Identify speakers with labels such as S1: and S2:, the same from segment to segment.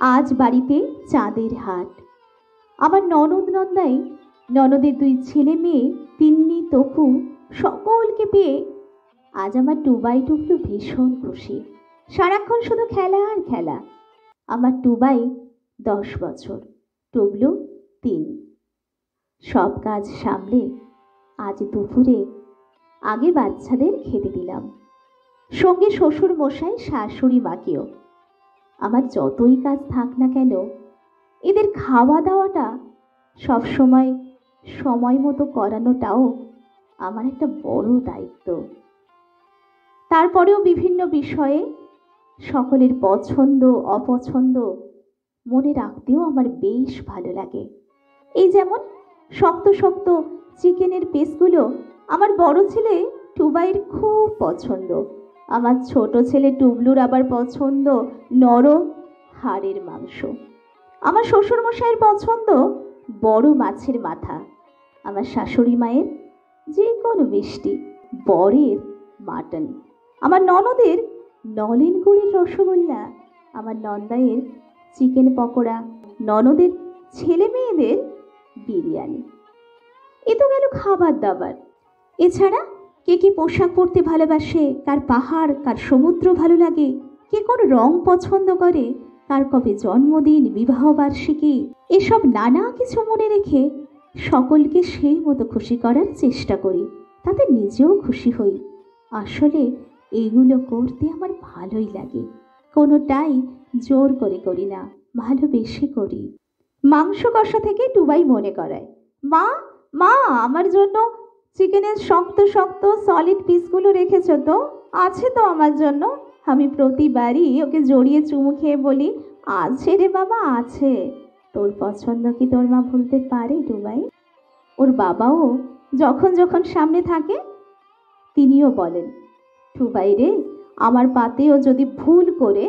S1: আজ বাড়িতে চাঁদের হাট। আমার ননদ নন্দাই, ননদের দুই ছেলে মেয়ে, তিন্নি তপু, সকলকে পেয়ে আজ আমার টুবাই টুকলু ভীষণ খুশি। সারাক্ষণ শুধু খেলা আর খেলা। আমার টুবাই 10 বছর, টুবলু 3। সব কাজ সামলে আজ দুপুরে আগে বাচ্চাদের খেতে দিলাম, সঙ্গে শ্বশুর মশাই শাশুড়ি মাকেও। আমার যতই কাজ থাক না কেন, এদের খাওয়া দাওয়াটা সবসময় সময় মতো করানোটাও আমার একটা বড় দায়িত্ব। তারপরেও বিভিন্ন বিষয়ে সকলের পছন্দ অপছন্দ মনে রাখতেও আমার বেশ ভালো লাগে। এই যেমন শক্ত শক্ত চিকেনের পিসগুলো আমার বড় ছেলে টুবাইয়ের খুব পছন্দ, আমার ছোট ছেলে টুবলুর আবার পছন্দ নরম হাড়ের মাংস। আমার শ্বশুরমশাইয়ের পছন্দ বড় মাছের মাথা, আমার শাশুড়ি মায়ের যে কোনো মিষ্টি, বরের মাটন, আমার ননদের নলেন গুড়ের রসগোল্লা, আমার নন্দাইয়ের চিকেন পকোড়া, ননদের ছেলে মেয়েদের বিরিয়ানি। এ তো গেল খাবার দাবার। এছাড়া কে কে পোশাক পরতে ভালোবাসে, কার পাহাড় কার সমুদ্র ভালো লাগে, কে কোন রং পছন্দ করে, কার কবে জন্মদিন, বিবাহবার্ষিকী, এসব নানা কিছু মনে রেখে সকলকে সেই মতো খুশি করার চেষ্টা করি, তাতে নিজেও খুশি হই। আসলে এগুলো করতে আমার ভালোই লাগে, কোনোটাই জোর করে করি না, ভালোবেসে করি। মাংস কষা থেকে টুবাই মনে করায়, মা মা আমার জন্য চিকেনের শক্ত শক্ত সলিড পিসগুলো রেখেছো তো? আছে তো আমার জন্য? আমি প্রতিবারই ওকে জড়িয়ে চুমু খেয়ে বলি, আছে রে বাবা আছে। তোর পছন্দ কি তোর মা ভুলতে পারে টুবাই? ওর বাবাও যখন যখন সামনে থাকে তিনিও বলেন, টুবাই রে, আমার পাতেও যদি ভুল করে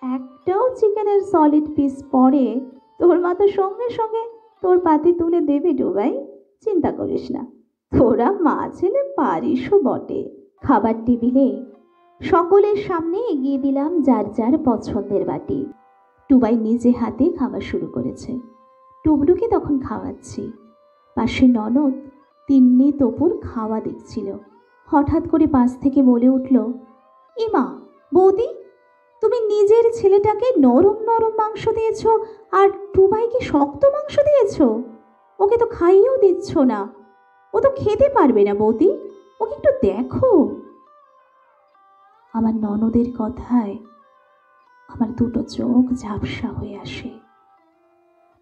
S1: একটাও চিকেনের সলিড পিস পড়ে, তোর মা তো সঙ্গে সঙ্গে তোর পাতে তুলে দেবে টুবাই, চিন্তা করিস না। তোরা মা ছেলে পারিসও বটে। খাবার টেবিলে সকলের সামনে এগিয়ে দিলাম যার যার পছন্দের বাটি। টুবাই নিজে হাতে খাওয়া শুরু করেছে, টুবলুকে তখন খাওয়াচ্ছি। পাশে ননদ তিন্নি তপুর খাওয়া দেখছিল। হঠাৎ করে পাশ থেকে বলে উঠল, ইমা বৌদি, তুমি নিজের ছেলেটাকে নরম নরম মাংস দিয়েছ আর টুবাইকে শক্ত মাংস দিয়েছ। ওকে তো খাইয়েও দিচ্ছ না, ও তো খেতে পারবে না বৌদি, ওকে একটু দেখো। আমার ননদের কথায় আমার দুটো চোখ ঝাপসা হয়ে আসে।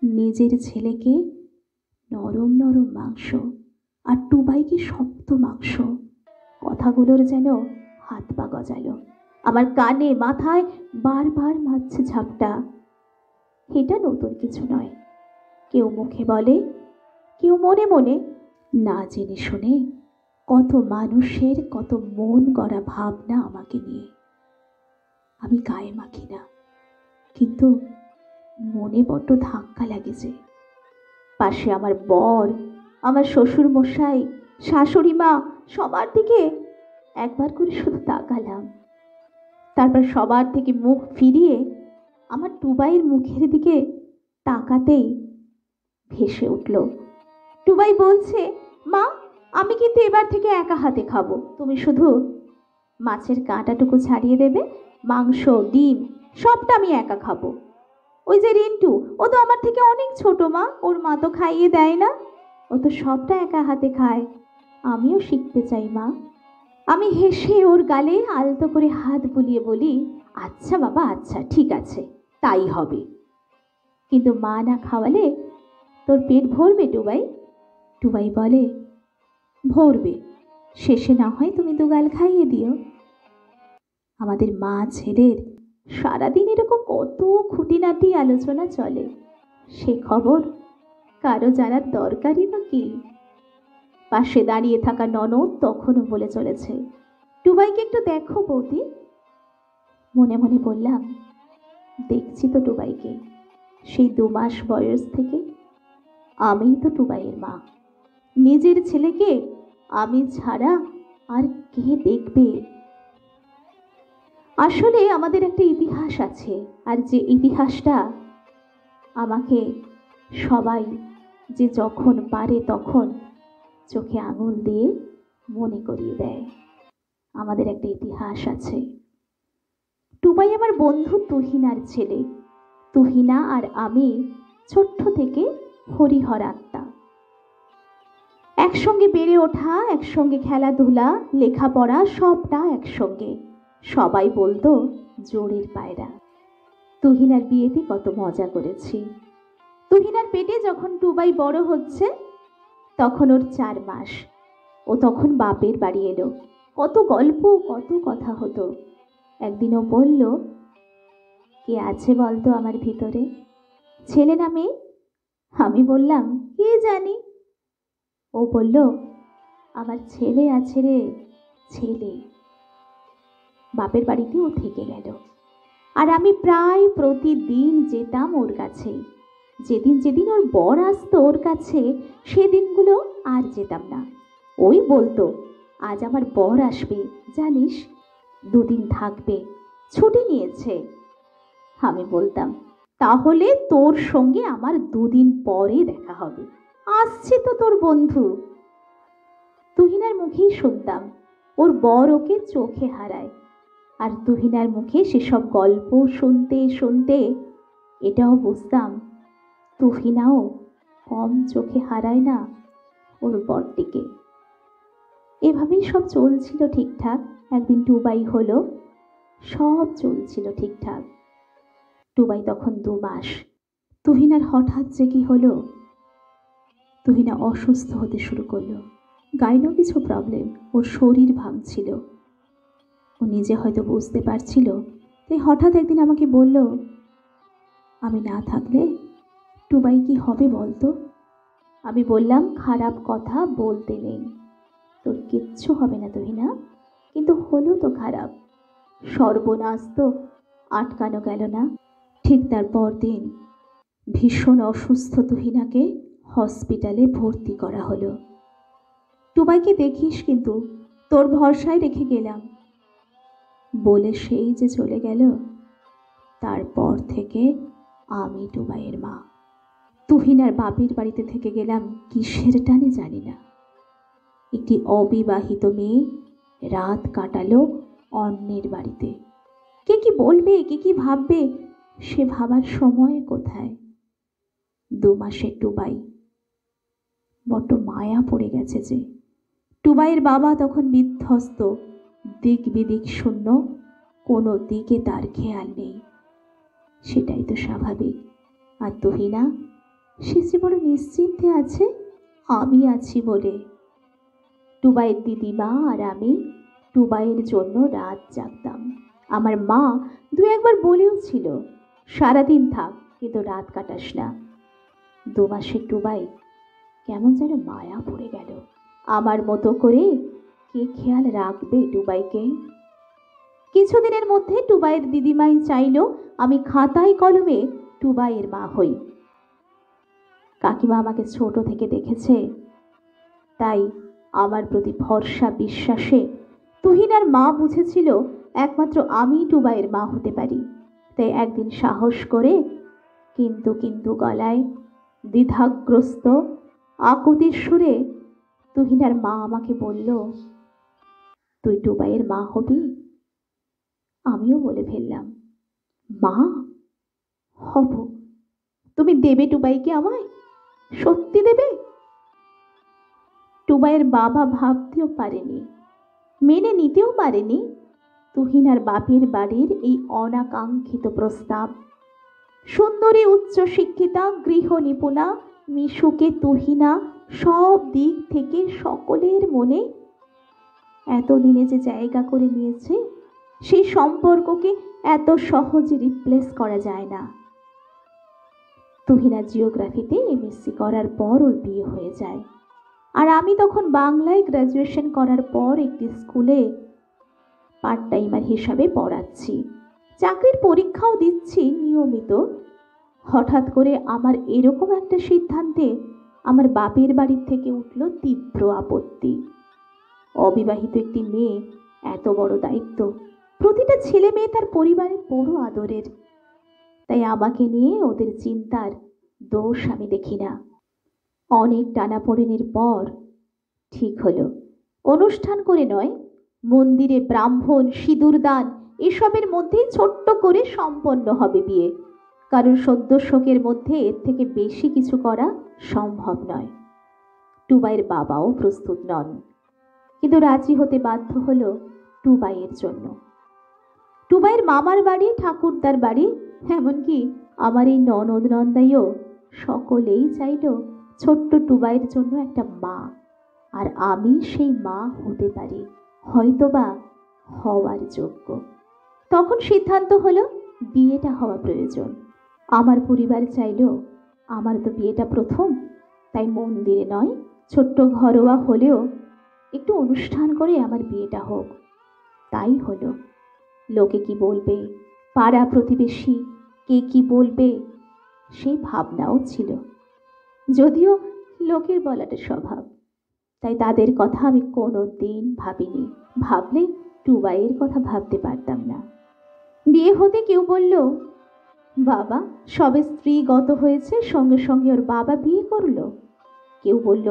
S1: নিজের ছেলেকে নরম নরম মাংস আর টুবাইকে শক্ত মাংস, কথাগুলোর যেন হাত পা গজালো। আমার কানে মাথায় বারবার মারছে ঝাপটা। এটা নতুন কিছু নয়, কেউ মুখে বলে, কেউ মনে মনে, না জেনে শুনে কত মানুষের কত মন গড়া ভাবনা আমাকে নিয়ে। আমি গায়ে মাখি না, কিন্তু মনে বড্ড ধাক্কা লাগেছে। পাশে আমার বর, আমার শ্বশুর মশাই, শাশুড়ি মা, সবার দিকে একবার করে শুধু তাকালাম। তারপর সবার থেকে মুখ ফিরিয়ে আমার টুবাইয়ের মুখের দিকে তাকাতেই ভেসে উঠল। টুবাই বলছে, মা আমি কিন্তু এবার থেকে একা হাতে খাবো, তুমি শুধু মাছের কাঁটাটুকু ছাড়িয়ে দেবে, মাংস ডিম সবটা আমি একা খাবো। ওই যে রিন্টু, ও তো আমার থেকে অনেক ছোট মা, ওর মা তো খাইয়ে দেয় না, ও তো সবটা একা হাতে খায়, আমিও শিখতে চাই মা। আমি হেসে ওর গালে আলতো করে হাত বুলিয়ে বলি, আচ্ছা বাবা আচ্ছা, ঠিক আছে তাই হবে, কিন্তু মা না খাওয়ালে তোর পেট ভরবে টুবাই? টুবাই বলে, ভরবে, শেষে না হয় তুমি দুগাল খাইয়ে দিও। আমাদের মা ছেলের সারাদিন এরকম কত খুঁটিনাটি আলোচনা চলে, সে খবর কারো জানার দরকারই বা কি? পাশে দাঁড়িয়ে থাকা ননদ তখনও বলে চলেছে, টুবাইকে একটু দেখো বৌদি। মনে মনে বললাম, দেখছি তো টুবাইকে, সেই 2 মাস বয়স থেকে আমিই তো টুবাইয়ের মা। নিজের ছেলেকে আমি ছাড়া আর কে দেখবে? আসলে আমাদের একটা ইতিহাস আছে, আর যে ইতিহাসটা আমাকে সবাই যে যখন পারে তখন চোখে আঙুল দিয়ে মনে করিয়ে দেয়। আমাদের একটা ইতিহাস আছে। টুবাই আমার বন্ধু তুহিনার ছেলে। তুহিনা আর আমি ছোট্ট থেকে হরিহর আত্মা, একসঙ্গে বেড়ে ওঠা, একসঙ্গে খেলাধুলা, লেখাপড়া সবটা একসঙ্গে। সবাই বলতো জোরের পায়রা। তুহিনার বিয়েতে কত মজা করেছি। তুহিনার পেটে যখন টুবাই বড় হচ্ছে তখন ওর 4 মাস। ও তখন বাপের বাড়ি এলো। কত গল্প, কত কথা হতো। একদিন ও বলল, কে আছে বলতো আমার ভিতরে, ছেলে না মেয়ে? আমি বললাম, কে জানি। ও বলল, আমার ছেলে আছে রে, ছেলে। বাপের বাড়িতে ও থেকে গেল। আর আমি প্রায় প্রতিদিন যেতাম ওর কাছে। যেদিন যেদিন ওর বর আসতো ওর কাছে, সেদিনগুলো আর যেতাম না। ওই বলতো, আজ আমার বর আসবে, জানিস, 2 দিন থাকবে, ছুটি নিয়েছে। আমি বলতাম, তাহলে তোর সঙ্গে আমার 2 দিন পরে দেখা হবে, আসছে তো তোর বন্ধু। তুহিনার মুখেই শুনতাম ওর বর ওকে চোখে হারায়। আর তুহিনার মুখে সেসব গল্প শুনতে শুনতে এটাও বুঝতাম, তুহিনাও কম চোখে হারায় না ওর বরটিকে। এভাবেই সব চলছিল ঠিকঠাক। একদিন টুবাই হলো, সব চলছিল ঠিকঠাক। টুবাই তখন 2 মাস। তুহিনার হঠাৎ যে কি হলো, তুহিনা অসুস্থ হতে শুরু করলো। গাইলো কিছু প্রবলেম, ওর শরীর ভাঙছিল। ও নিজে হয়তো বুঝতে পারছিল, তাই হঠাৎ একদিন আমাকে বলল, আমি না থাকলে টুবাই কি হবে বলতো? আমি বললাম, খারাপ কথা বলতে নেই, তোর কিচ্ছু হবে না তুহিনা। কিন্তু হলো তো খারাপ, সর্বনাশ তো আটকানো গেল না। ঠিক তার পরদিন ভীষণ অসুস্থ তুহিনাকে হসপিটালে ভর্তি করা হলো। টুবাইকে দেখিস কিন্তু, তোর ভরসায় রেখে গেলাম বলে সেই যে চলে গেল। তারপর থেকে আমি টুবাইয়ের মা। তুহিনার বাপের বাড়িতে থেকে গেলাম কিসের টানে জানি না। একটি অবিবাহিত মেয়ে রাত কাটালো অন্যের বাড়িতে। কে কি বলবে, কে কি ভাববে, সে ভাবার সময় কোথায়? 2 মাসের টুবাই। বড্ড মায়া পড়ে গেছে যে। টুবাইয়ের বাবা তখন বিধ্বস্ত, দিক বিদিক শূন্য, কোনো দিকে তার খেয়াল নেই। সেটাই তো স্বাভাবিক। আর তুহিনা, সে যে বড় নিশ্চিন্তে আছে, আমি আছি বলে। টুবাইয়ের দিদিমা আর আমি টুবাইয়ের জন্য রাত জাগতাম। আমার মা 2-1বার বলেও ছিল, সারাদিন থাক কিন্তু রাত কাটাস না। 2 মাসের টুবাই কেমন যেন মায়া পড়ে গেল। আমার মতো করে কে খেয়াল রাখবে টুবাইকে? কিছুদিনের মধ্যে টুবাইয়ের দিদিমাই চাইল আমি খাতায় কলমে টুবাইয়ের মা হই। কাকিমা আমাকে ছোট থেকে দেখেছে, তাই আমার প্রতি ভরসা বিশ্বাসে তুহিনার মা বুঝেছিল একমাত্র আমি টুবাইয়ের মা হতে পারি। তাই একদিন সাহস করে কিন্তু কিন্তু গলায়, দ্বিধাগ্রস্ত আকুতির সুরে তুহিনার মা আমাকে বলল, তুই টুবাইয়ের মা হবি? আমিও বলে ফেললাম, মা হব। তুমি দেবে টুবাইকে আমায়? সত্যি দেবে? টুবাইয়ের বাবা ভাবতেও পারেনি, মেনে নিতেও পারেনি তুহিনার বাপের বাড়ির এই অনাকাঙ্ক্ষিত প্রস্তাব। সুন্দরী, উচ্চশিক্ষিতা, গৃহ নিপুণা মিশুকে তুহিনা সব দিক থেকে সকলের মনে এতদিনে যে জায়গা করে নিয়েছে, সেই সম্পর্ককে এত সহজে রিপ্লেস করা যায় না। তুহিনা জিওগ্রাফিতে এমএসসি করার পর ওর বিয়ে হয়ে যায়। আর আমি তখন বাংলায় গ্র্যাজুয়েশন করার পর একটি স্কুলে পার্ট টাইমার হিসাবে পড়াচ্ছি। চাকরির পরীক্ষাও দিচ্ছি নিয়মিত। হঠাৎ করে আমার এরকম একটা সিদ্ধান্তে আমার বাপের বাড়ির থেকে উঠল তীব্র আপত্তি। অবিবাহিত একটি মেয়ে, এত বড় দায়িত্ব, প্রতিটা ছেলে মেয়ে তার পরিবারের বড় আদরের, তাই আমাকে নিয়ে ওদের চিন্তার দোষ আমি দেখি না। অনেক টানাপোড়েনের পর ঠিক হলো, অনুষ্ঠান করে নয়, মন্দিরে ব্রাহ্মণ সিঁদুরদান এসবের মধ্যেই ছোট্ট করে সম্পন্ন হবে বিয়ে। কারণ সদ্য শোকের মধ্যে এর থেকে বেশি কিছু করা সম্ভব নয়। টুবাইয়ের বাবাও প্রস্তুত নন, কিন্তু রাজি হতে বাধ্য হলো টুবাইয়ের জন্য। টুবাইয়ের মামার বাড়ি, ঠাকুরদার বাড়ি, এমনকি আমার এই ননদ নন্দাইও সকলেই চাইল ছোট্ট টুবাইয়ের জন্য একটা মা, আর আমি সেই মা হতে পারি, হয়তোবা হওয়ার যোগ্য। তখন সিদ্ধান্ত হলো বিয়েটা হওয়া প্রয়োজন। আমার পরিবার চাইল, আমার তো বিয়েটা প্রথম, তাই মন্দিরে নয়, ছোট্ট ঘরোয়া হলেও একটু অনুষ্ঠান করে আমার বিয়েটা হোক। তাই হলো। লোকে কি বলবে, পাড়া প্রতিবেশী কে কি বলবে, সেই ভাবনাও ছিল। যদিও লোকের বলাটা স্বভাব, তাই তাদের কথা আমি কোনো দিন ভাবিনি। ভাবলে টুবাইয়ের কথা ভাবতে পারতাম না। বিয়ে হতে কেউ বলল, বাবা সবে স্ত্রী গত হয়েছে, সঙ্গে সঙ্গে ওর বাবা বিয়ে করলো। কেউ বলল,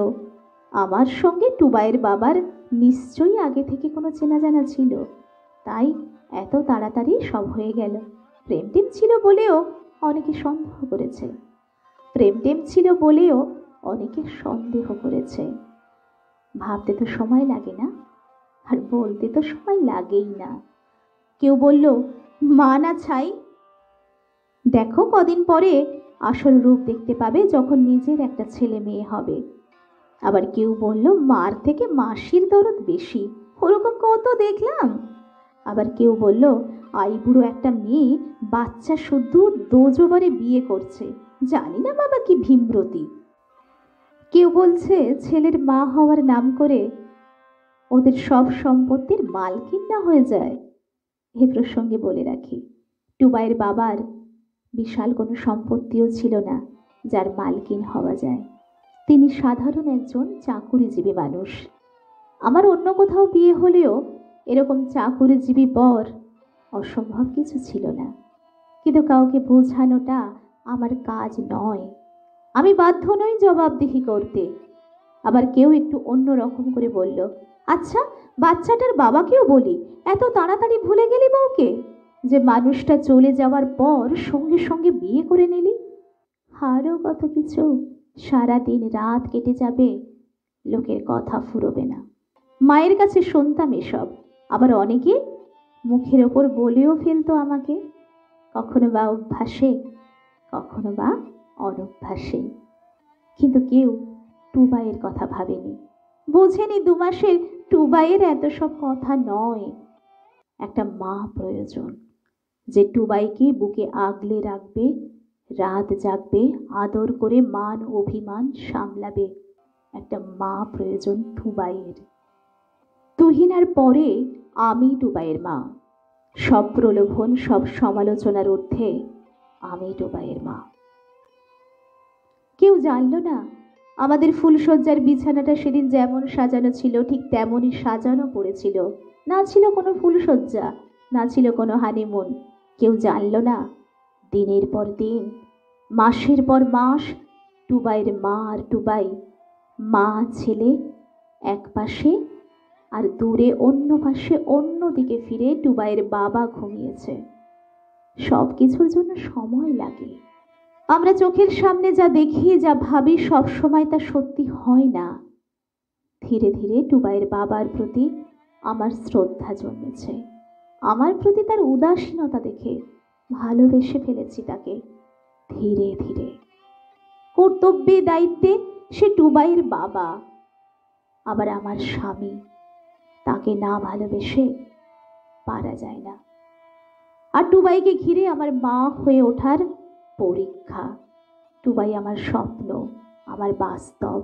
S1: আমার সঙ্গে টুবাইয়ের বাবার নিশ্চয়ই আগে থেকে কোনো চেনা জানা ছিল, তাই এত তাড়াতাড়ি সব হয়ে গেল। প্রেম টেম ছিল বলেও অনেকে সন্দেহ করেছে, ভাবতে তো সময় লাগে না, আর বলতে তো সময় লাগেই না। কেউ বলল, মা না ছাই, দেখো কদিন পরে আসল রূপ দেখতে পাবে যখন নিজের একটা ছেলে মেয়ে হবে। আবার কেউ বলল, মার থেকে মাসির দরদ বেশি, ওরকম কত দেখলাম। আবার কেউ বলল, আইবুড়ো একটা মেয়ে বাচ্চা শুদ্ধ দোজবারে বিয়ে করছে, জানি না বাবা কি ভীমরতি। কেউ বলছে ছেলের মা হওয়ার নাম করে ওদের সব সম্পত্তির মালকিন না হয়ে যায়। এ প্রসঙ্গে বলে রাখি, টুবাইয়ের বাবার বিশাল কোনো সম্পত্তিও ছিল না যার মালকিন হওয়া যায়। তিনি সাধারণ একজন চাকুরিজীবী মানুষ। আমার অন্য কোথাও বিয়ে হলেও এরকম চাকুরিজীবী বর অসম্ভব কিছু ছিল না, কিন্তু কাউকে বোঝানোটা আমার কাজ নয়, আমি বাধ্য নই জবাবদিহি করতে। আবার কেউ একটু অন্য রকম করে বলল, আচ্ছা বাচ্চাটার বাবাকেও বলি, এত তাড়াতাড়ি ভুলে গেলি বউকে, যে মানুষটা চলে যাওয়ার পর সঙ্গে সঙ্গে বিয়ে করে নিলি। আরও কত কিছু, সারা দিন রাত কেটে যাবে, লোকের কথা ফুরোবে না। মায়ের কাছে শুনতাম এসব, আবার অনেকে মুখের ওপর বলেও ফেলতো আমাকে, কখনো বা অভ্যাসে, কখনো বা অনভ্যাসে। কিন্তু কেউ টুবাইয়ের কথা ভাবেনি, বোঝেনি 2 মাসের টুবাইয়ের এত সব কথা নয়। একটা মা প্রয়োজন, যে টুবাইকে বুকে আগলে রাখবে, রাত জাগবে, আদর করে মান অভিমান সামলাবে। একটা মা প্রয়োজন টুবাইয়ের। তুহিনার পরে আমি টুবাইয়ের মা। সব প্রলোভন, সব সমালোচনার ঊর্ধ্বে আমি টুবাইয়ের মা। কেউ জানল না আমাদের ফুলশয্যার বিছানাটা সেদিন যেমন সাজানো ছিল ঠিক তেমনই সাজানো পড়েছিল। না ছিল কোনো ফুলশয্যা, না ছিল কোনো হানিমুন। কেউ জানল না দিনের পর দিন, মাসের পর মাস টুবাইয়ের মা আর টুবাই, মা ছেলে এক পাশে, আর দূরে অন্য পাশে অন্য দিকে ফিরে টুবাইয়ের বাবা ঘুমিয়েছে। সব কিছুর জন্য সময় লাগে। আমরা চোখের সামনে যা দেখি, যা ভাবি, সব সময় তা সত্যি হয় না। ধীরে ধীরে টুবাইয়ের বাবার প্রতি আমার শ্রদ্ধা জন্মেছে। আমার প্রতি তার উদাসীনতা দেখে ভালোবেসে ফেলেছি তাকে ধীরে ধীরে। কর্তব্যে দায়িত্বে সে টুবাইয়ের বাবা, আবার আমার স্বামী। তাকে না ভালোবেসে পারা যায় না। আর টুবাইকে ঘিরে আমার মা হয়ে ওঠার পরীক্ষা। টুবাই আমার স্বপ্ন, আমার বাস্তব,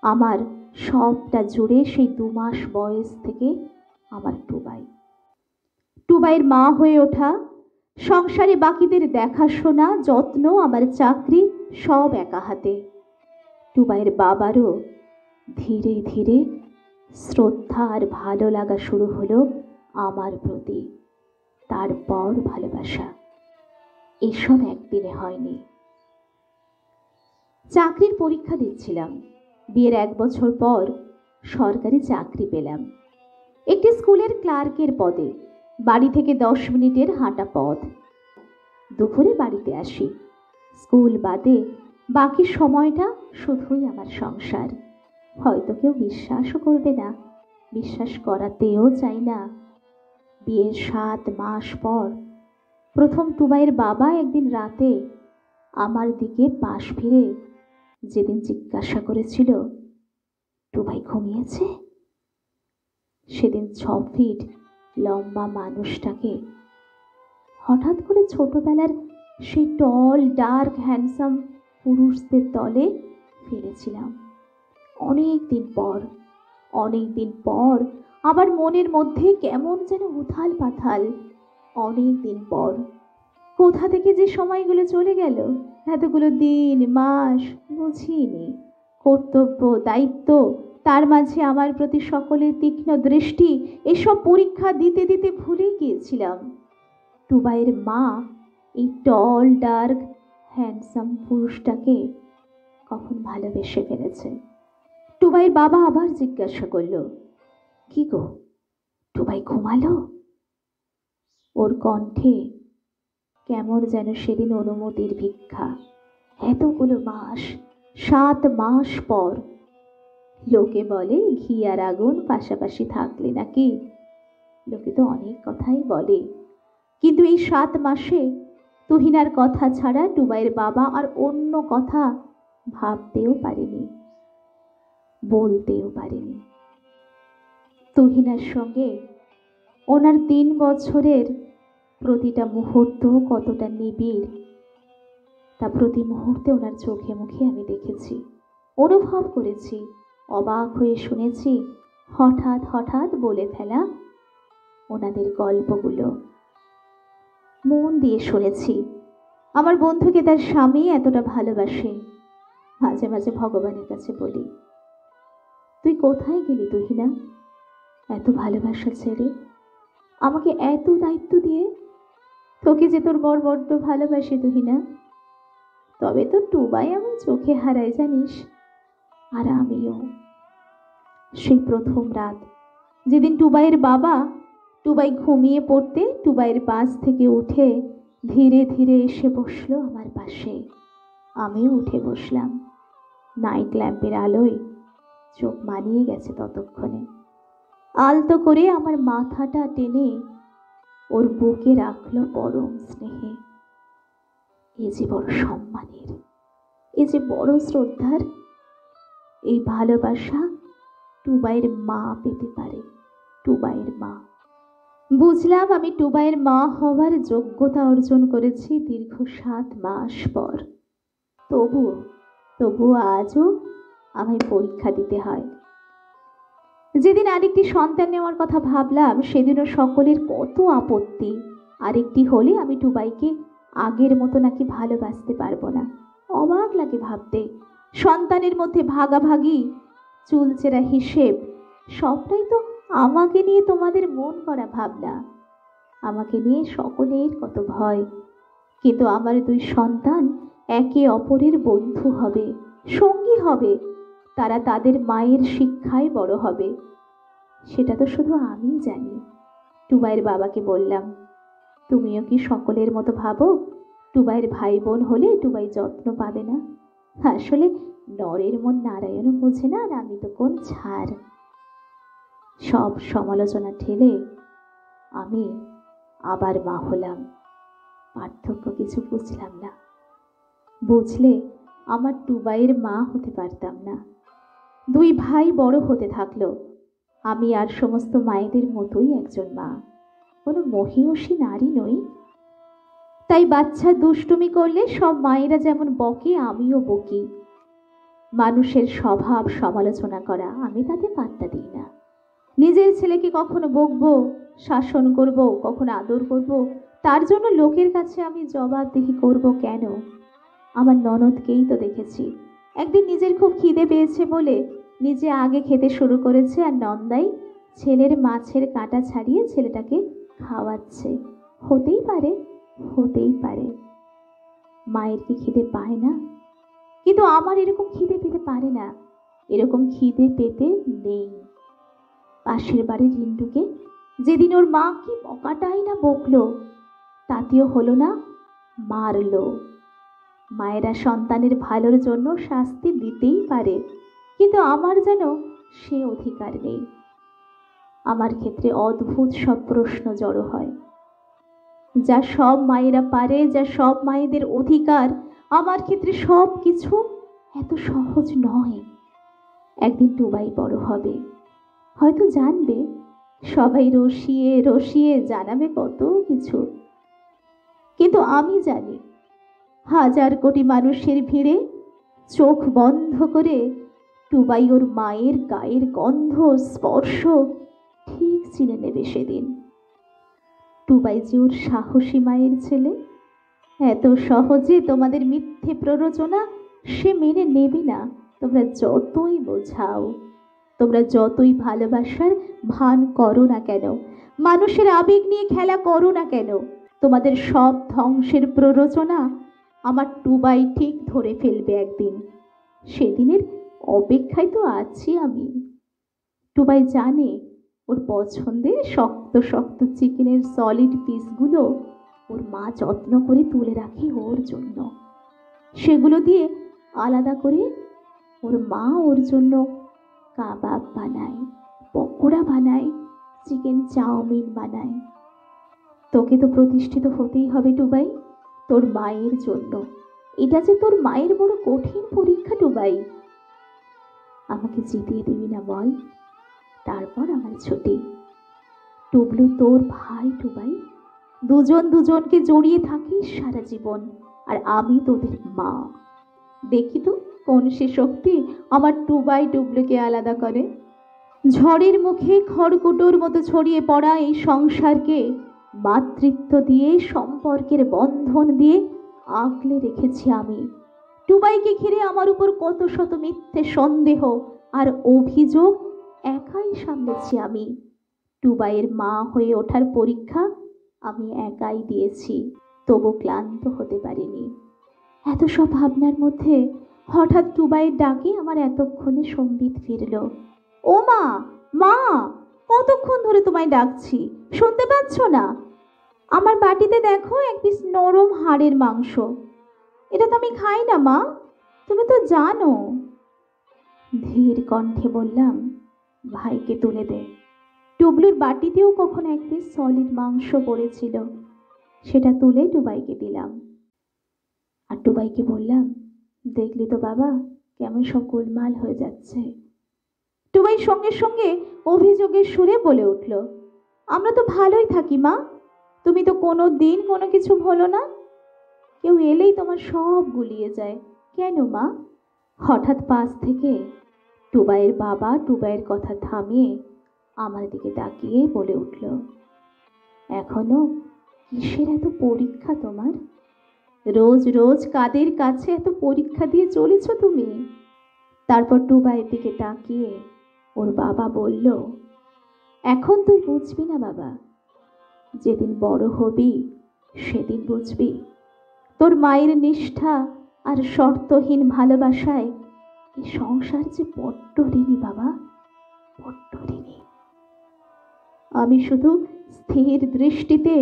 S1: আমার সবটা জুড়ে সেই 2 মাস বয়স থেকে আমার টুবাই। টুবাইয়ের মা হয়ে ওঠা, সংসারে বাকিদের দেখাশোনা, যত্ন, আমার চাকরি সব একা হাতে। টুবাইয়ের বাবারও ধীরে ধীরে শ্রদ্ধা আর ভালো লাগা শুরু হলো আমার প্রতি। তারপর ভালোবাসা। এসব একদিনে হয়নি। চাকরির পরীক্ষা দিচ্ছিলাম। বিয়ের 1 বছর পর সরকারি চাকরি পেলাম, একটি স্কুলের ক্লার্কের পদে। বাড়ি থেকে 10 মিনিটের হাঁটা পথ। দুপুরে বাড়িতে আসি। স্কুল বাদে বাকি সময়টা শুধুই আমার সংসার। হয়তো কেউ বিশ্বাসও করবে না, বিশ্বাস করাতেও চাই না। বিয়ের 7 মাস পর প্রথম টুবাইয়ের বাবা একদিন রাতে আমার দিকে পাশ ফিরে যেদিন জিজ্ঞাসা করেছিল, টুবাই ঘুমিয়েছে? সেদিন 6 ফিট লম্বা মানুষটাকে হঠাৎ করে ছোটবেলার সেই টল ডার্ক হ্যান্ডসাম পুরুষদের দলে ফেলেছিলাম। অনেক দিন পর আবার মনের মধ্যে কেমন যেন উথাল পাথাল। অনেক দিন পর কোথা থেকে যে সময়গুলো চলে গেল, এতগুলো দিন মাস বুঝিনি। কর্তব্য, দায়িত্ব, তার মাঝে আমার প্রতি সকলের তীক্ষ্ণ দৃষ্টি, এসব পরীক্ষা দিতে দিতে ভুলে গিয়েছিলাম টুবাইয়ের মা এই টল ডার্ক হ্যান্ডসাম পুরুষটাকে কখন ভালোবেসে ফেলেছে। টুবাইয়ের বাবা আবার জিজ্ঞাসা করল, কি গো, টুবাই ঘুমালো? ওর কণ্ঠে কেমন যেন সেদিন অনুমতির ভিক্ষা। এতগুলো মাস, 7 মাস পর। লোকে বলে ঘি আর আগুন পাশাপাশি থাকলে নাকি, লোকে তো অনেক কথাই বলে, কিন্তু এই 7 মাসে তুহিনার কথা ছাড়া টুবাইয়ের বাবা আর অন্য কথা ভাবতেও পারেনি, বলতেও পারেনি। তুহিনার সঙ্গে ওনার 3 বছরের প্রতিটা মুহূর্ত কতটা নিবিড় তা প্রতি মুহূর্তে ওনার চোখে মুখে আমি দেখেছি, অনুভব করেছি, অবাক হয়ে শুনেছি হঠাৎ হঠাৎ বলে ফেলা ওনাদের গল্পগুলো। মন দিয়ে শুনেছি আমার বন্ধুকে তার স্বামী এতটা ভালোবাসে। মাঝে মাঝে ভগবানের কাছে বলি, তুই কোথায় গেলি তুহিনা? এত ভালোবাসা ছেড়ে, আমাকে এত দায়িত্ব দিয়ে। তোকে যে তোর বর বড্ড ভালোবাসে তুহিনা, তবে তো টুবাই আমি চোখে হারাই জানিস, আর আমিও। সেই প্রথম রাত যেদিন টুবাইয়ের বাবা টুবাই ঘুমিয়ে পড়তে টুবাইয়ের পাশ থেকে উঠে ধীরে ধীরে এসে বসলো আমার পাশে, আমিও উঠে বসলাম। নাইট ল্যাম্পের আলোয় চোখ মানিয়ে গেছে ততক্ষণে। আলতো করে আমার মাথাটা টেনে ওর বুকে রাখলো পরম স্নেহে। এ যে বড় সম্মানের, এ যে বড় শ্রদ্ধার, এই ভালোবাসা টুবাইয়ের মা পেতে পারে। টুবাইয়ের মা। বুঝলাম আমি টুবাইয়ের মা হওয়ার যোগ্যতা অর্জন করেছি দীর্ঘ 7 মাস পর। তবুও আজও আমায় পরীক্ষা দিতে হয়। যেদিন আরেকটি সন্তান নেওয়ার কথা ভাবলাম, সেদিনও সকলের কত আপত্তি। আরেকটি হলে আমি টুবাইকে আগের মতো নাকি ভালোবাসতে পারবো না। অবাক লাগে ভাবতে, সন্তানের মধ্যে ভাগাভাগি, চুলচেরা হিসেব, সবটাই তো আমাকে নিয়ে তোমাদের মন করা ভাবনা। আমাকে নিয়ে সকলের কত ভয়। কিন্তু আমার 2 সন্তান একে অপরের বন্ধু হবে, সঙ্গী হবে, তারা তাদের মায়ের শিক্ষায় বড় হবে, সেটা তো শুধু আমিই জানি। টুবাইয়ের বাবাকে বললাম, তুমিও কি সকলের মতো ভাবো টুবাইয়ের ভাই বোন হলে টুবাই যত্ন পাবে না? আসলে নরের মন নারায়ণও বোঝে না, আর আমি তো কোন ছাড়। সব সমালোচনা ঠেলে আমি আবার মা হলাম। পার্থক্য কিছু বুঝলাম না। বুঝলে আমার টুবাইয়ের মা হতে পারতাম না। 2 ভাই বড় হতে থাকলো, আমি আর সমস্ত মায়েদের মতোই একজন মা, কোনো মহিয়সী নারী নই। তাই বাচ্চা দুষ্টুমি করলে সব মায়েরা যেমন বকে, আমিও বকি। মানুষের স্বভাব সমালোচনা করা, আমি তাতে পাত্তা দিই না। নিজের ছেলেকে কখনো বকবো, শাসন করব, কখনো আদর করব, তার জন্য লোকের কাছে আমি জবাবদিহি করব কেন? আমার ননদকেই তো দেখেছি, একদিন নিজের খুব খিদে পেয়েছে বলে নিজে আগে খেতে শুরু করেছে, আর নন্দাই ছেলের মাছের কাঁটা ছাড়িয়ে ছেলেটাকে খাওয়াচ্ছে। হতেই পারে, হতেই পারে। মায়ের কি খিদে পায় না? কিন্তু আমার এরকম খিদে পেতে পারে না, এরকম খিদে পেতে নেই। পাশের বাড়ির রিন্টুকে যেদিন ওর মা কি বকাটাই না বকলো, তাতেও হলো না, মারলো। মায়েরা সন্তানের ভালোর জন্য শাস্তি দিতেই পারে, কিন্তু আমার যেন সে অধিকার নেই। আমার ক্ষেত্রে অদ্ভুত সব প্রশ্ন জড়ো হয়। যা সব মায়েরা পারে, যা সব মায়েদের অধিকার, আমার ক্ষেত্রে সব কিছু এত সহজ নয়। একদিন টুবাই বড় হবে, হয়তো জানবে, সবাই রসিয়ে রসিয়ে জানাবে কত কিছু। কিন্তু আমি জানি, হাজার কোটি মানুষের ভিড়ে চোখ বন্ধ করে টুবাই ওর মায়ের গায়ের গন্ধ স্পর্শ ঠিক চিনে নেবে সেদিন। টুবাই যে ওর সাহসী মায়ের ছেলে, এত সহজে তোমাদের মিথ্যে প্ররোচনা সে মেনে নেবে না। তোমরা যতই বোঝাও, তোমরা যতই ভালোবাসার ভান করো না কেন, মানুষের আবেগ নিয়ে খেলা করো না কেন, তোমাদের সব ধ্বংসের প্ররোচনা আমার টুবাই ঠিক ধরে ফেলবে একদিন। সেদিনের অপেক্ষায় তো আছি আমি। টুবাই জানে ওর পছন্দের শক্ত শক্ত চিকেনের সলিড পিসগুলো ওর মা যত্ন করে তুলে রাখে ওর জন্য। সেগুলো দিয়ে আলাদা করে ওর মা ওর জন্য কাবাব বানায়, পকোড়া বানায়, চিকেন চাউমিন বানায়। তোকে তো প্রতিষ্ঠিত হতেই হবে টুবাই, তোর মায়ের জন্য। এটা যে তোর মায়ের বড় কঠিন পরীক্ষা টুবাই। আমাকে জিতিয়ে দিবি না বল, তারপর আমার ছুটি। টুবলু তোর ভাই টুবাই, দুজন দুজনকে জড়িয়ে থাকিস সারা জীবন, আর আমি তোদের মা। দেখি তো কোন সে শক্তি আমার টুবাই টুবলুকে আলাদা করে। ঝড়ের মুখে খড়কুটোর মতো ছড়িয়ে পড়া এই সংসারকে মাতৃত্ব দিয়ে, সম্পর্কের বন্ধন দিয়ে আগলে রেখেছি আমি। টুবাইকে ঘিরে আমার উপর কত শত মিথ্যে সন্দেহ আর অভিযোগ একাই সামলেছি আমি। টুবাইয়ের মা হয়ে ওঠার পরীক্ষা আমি একাই দিয়েছি, তবু ক্লান্ত হতে পারিনি। এত সব ভাবনার মধ্যে হঠাৎ টুবাইয়ের ডাকে আমার এতক্ষণে সম্বিত ফিরল। ও মা, মা, কতক্ষণ ধরে তোমায় ডাকছি, শুনতে পাচ্ছ না? আমার বাটিতে দেখো এক পিস নরম হাড়ের মাংস। এটা তো আমি খাই না মা, তুমি তো জানো। ধীর কণ্ঠে বললাম, ভাইকে তুলে দে। টুবলুর বাটিতেও কখন এক পিস সলিড মাংস পড়েছিল, সেটা তুলে টুবাইকে দিলাম। আর টুবাইকে বললাম, দেখলি তো বাবা, কেমন সব গোলমাল হয়ে যাচ্ছে। টুবাই সঙ্গে সঙ্গে অভিযোগের সুরে বলে উঠল, আমরা তো ভালোই থাকি মা, তুমি তো কোনো দিন কোনো কিছু বলো না। কেউ এলেই তোমার সব গুলিয়ে যায়, কেন মা? হঠাৎ পাশ থেকে টুবাইয়ের বাবা টুবাইয়ের কথা থামিয়ে আমার দিকে তাকিয়ে বলে উঠল, এখনো কিসের এত পরীক্ষা তোমার? রোজ রোজ কাদের কাছে এত পরীক্ষা দিয়ে চলেছ তুমি? তারপর টুবাইয়ের দিকে তাকিয়ে ওর বাবা বলল, এখন তুই বুঝবি না বাবা, যেদিন বড় হবি সেদিন বুঝবি। তোর মায়ের নিষ্ঠা আর শর্তহীন ভালোবাসায় এই সংসার যে বড্ড ঋণী বাবা, বড্ড ঋণী। আমি শুধু স্থির দৃষ্টিতে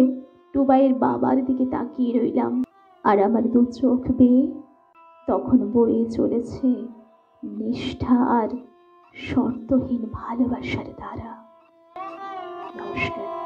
S1: টুবাইয়ের বাবার দিকে তাকিয়ে রইলাম, আর আমার দু চোখ বেয়ে তখন বয়ে চলেছে নিষ্ঠা আর শর্তহীন ভালোবাসার ধারা। নমস্কার।